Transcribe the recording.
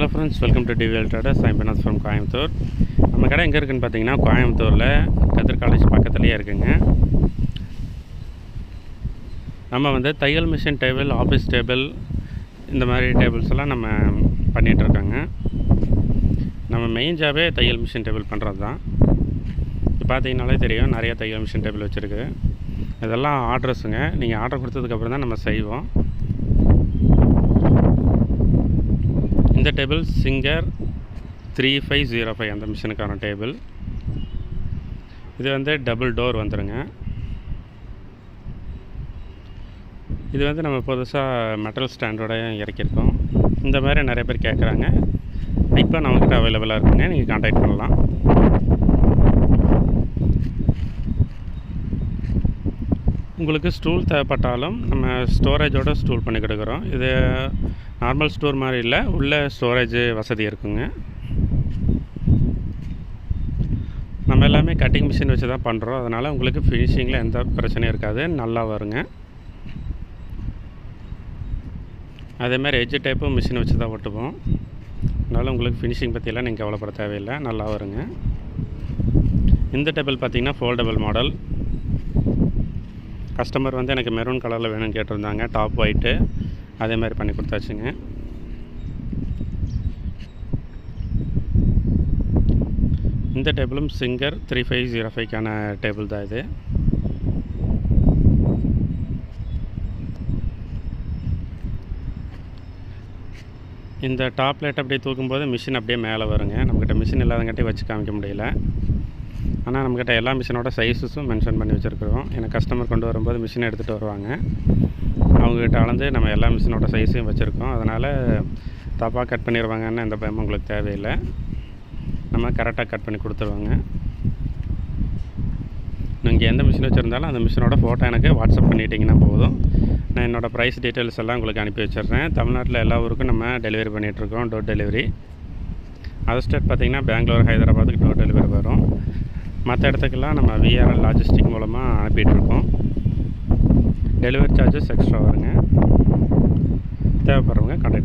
Hello friends, welcome to TVL traders. I'm Vinod from Coimbatore. நம்ம கடை எங்கே இருக்குதுன்னு பார்த்தீங்கன்னா, கோயம்புத்தூரில் கதிர் காலேஜ் பக்கத்துலேயே இருக்குங்க. நம்ம வந்து தையல் மிஷின் டேபிள், ஆஃபீஸ் டேபிள், இந்த மாதிரி டேபிள்ஸ் எல்லாம் நம்ம பண்ணிகிட்ருக்கோங்க. நம்ம மெயின் ஜாபே தையல் மிஷின் டேபிள் பண்ணுறது தான். இப்போ பார்த்தீங்கன்னாலே தெரியும், நிறைய தையல் மிஷின் டேபிள் வச்சுருக்கு. இதெல்லாம் ஆர்டர்ஸுங்க. நீங்கள் ஆர்டர் கொடுத்ததுக்கப்புறம் தான் நம்ம செய்வோம். இந்த டேபிள் சிங்கர் 3505 அந்த மிஷினுக்கான டேபிள். இது வந்து டபுள் டோர் வந்துடுங்க. இது வந்து நம்ம புதுசாக மெட்டல் ஸ்டாண்டோட இறக்கியிருக்கோம். இந்த மாதிரி நிறைய பேர் கேட்குறாங்க. இப்போ நம்மக்கிட்ட அவைலபிளாக இருக்குங்க, நீங்கள் கான்டாக்ட் பண்ணலாம். உங்களுக்கு ஸ்டூல் தேவைப்பட்டாலும் நம்ம ஸ்டோரேஜோட ஸ்டூல் பண்ணி கொடுக்குறோம். இது நார்மல் ஸ்டோர் மாதிரி இல்லை, உள்ள ஸ்டோரேஜ் வசதி இருக்குங்க. நம்ம எல்லாமே கட்டிங் மிஷின் வச்சு தான் பண்ணுறோம். அதனால் உங்களுக்கு ஃபினிஷிங்கில் எந்த பிரச்சனையும் இருக்காது, நல்லா வருங்க. அதேமாதிரி எட்ஜ் டைப்பும் மிஷின் வச்சு தான் ஒட்டுவோம். அதனால் உங்களுக்கு ஃபினிஷிங் பற்றியெல்லாம் நீங்கள் கவலைப்பட தேவையில்லை, நல்லா வருங்க. இந்த டேபிள் பார்த்திங்கன்னா ஃபோல்டபுள் மாடல். கஸ்டமர் வந்து எனக்கு மெரூன் கலரில் வேணும்னு கேட்டிருந்தாங்க. டாப் ஒயிட்டு அதே மாதிரி பண்ணி கொடுத்தாச்சுங்க. இந்த டேபிளும் சிங்கர் 3505க்கான டேபிள் தான் இது. இந்த டாப் லைட் அப்படியே தூக்கும்போது மிஷின் அப்படியே மேலே வருங்க. நம்மக்கிட்ட மிஷின் இல்லாதங்காட்டி வச்சு காமிக்க முடியல. ஆனால் நம்மக்கிட்ட எல்லா மிஷினோட சைஸஸும் மென்ஷன் பண்ணி வச்சுருக்குறோம். ஏன்னா கஸ்டமர் கொண்டு வரும்போது மிஷினை எடுத்துகிட்டு வருவாங்க. அவங்ககிட்ட அளந்து நம்ம எல்லா மிஷினோட சைஸையும் வச்சுருக்கோம். அதனால் தப்பாக கட் பண்ணிடுவாங்கன்னு எந்த பயமும் உங்களுக்கு தேவையில்லை. நம்ம கரெக்டாக கட் பண்ணி கொடுத்துருவாங்க. நீங்கள் எந்த மிஷின் வச்சுருந்தாலும் அந்த மிஷினோட ஃபோட்டோ எனக்கு வாட்ஸ்அப் பண்ணிட்டீங்கன்னா போதும். நான் என்னோடய ப்ரைஸ் டீட்டெயில்ஸ் எல்லாம் உங்களுக்கு அனுப்பி வச்சிடுறேன். தமிழ்நாட்டில் எல்லா ஊருக்கும் நம்ம டெலிவரி பண்ணிகிட்ருக்கோம், டோர் டெலிவரி. அதர் ஸ்டேட் பார்த்திங்கன்னா பெங்களூர், ஹைதராபாத்துக்கு டோர் டெலிவரி வரும். மற்ற இடத்துக்கெல்லாம் நம்ம விஆர்எல் லாஜிஸ்டிக் மூலமாக அனுப்பிகிட்ருக்கோம். டெலிவரி சார்ஜஸ் எக்ஸ்ட்ரா வருங்க. தேவைப்படுறவங்க கான்டாக்ட்